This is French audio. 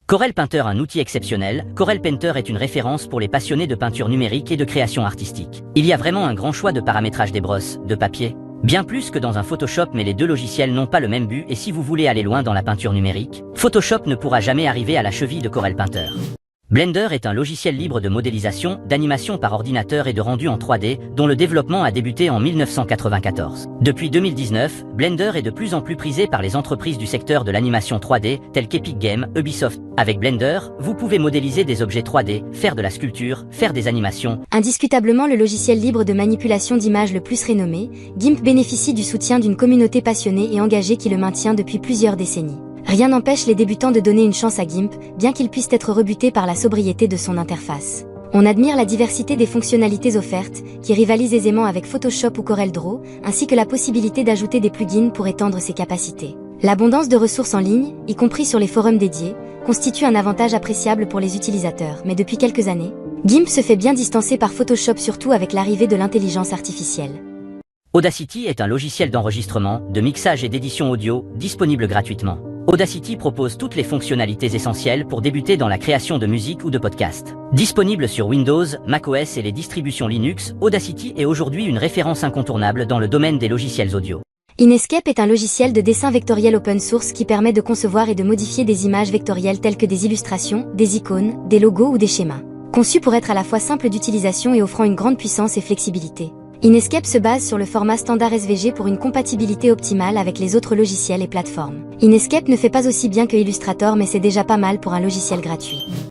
Corel Painter, un outil exceptionnel. Corel Painter est une référence pour les passionnés de peinture numérique et de création artistique. Il y a vraiment un grand choix de paramétrage des brosses, de papier. Bien plus que dans un Photoshop, mais les deux logiciels n'ont pas le même but et si vous voulez aller loin dans la peinture numérique, Photoshop ne pourra jamais arriver à la cheville de Corel Painter. Blender est un logiciel libre de modélisation, d'animation par ordinateur et de rendu en 3D, dont le développement a débuté en 1994. Depuis 2019, Blender est de plus en plus prisé par les entreprises du secteur de l'animation 3D, telles qu'Epic Games, Ubisoft. Avec Blender, vous pouvez modéliser des objets 3D, faire de la sculpture, faire des animations. Indiscutablement le logiciel libre de manipulation d'images le plus renommé, GIMP bénéficie du soutien d'une communauté passionnée et engagée qui le maintient depuis plusieurs décennies. Rien n'empêche les débutants de donner une chance à GIMP, bien qu'il puisse être rebuté par la sobriété de son interface. On admire la diversité des fonctionnalités offertes, qui rivalisent aisément avec Photoshop ou CorelDRAW, ainsi que la possibilité d'ajouter des plugins pour étendre ses capacités. L'abondance de ressources en ligne, y compris sur les forums dédiés, constitue un avantage appréciable pour les utilisateurs, mais depuis quelques années, GIMP se fait bien distancer par Photoshop, surtout avec l'arrivée de l'intelligence artificielle. Audacity est un logiciel d'enregistrement, de mixage et d'édition audio, disponible gratuitement. Audacity propose toutes les fonctionnalités essentielles pour débuter dans la création de musique ou de podcast. Disponible sur Windows, macOS et les distributions Linux, Audacity est aujourd'hui une référence incontournable dans le domaine des logiciels audio. Inkscape est un logiciel de dessin vectoriel open source qui permet de concevoir et de modifier des images vectorielles telles que des illustrations, des icônes, des logos ou des schémas. Conçu pour être à la fois simple d'utilisation et offrant une grande puissance et flexibilité. Inkscape se base sur le format standard SVG pour une compatibilité optimale avec les autres logiciels et plateformes. Inkscape ne fait pas aussi bien que Illustrator, mais c'est déjà pas mal pour un logiciel gratuit.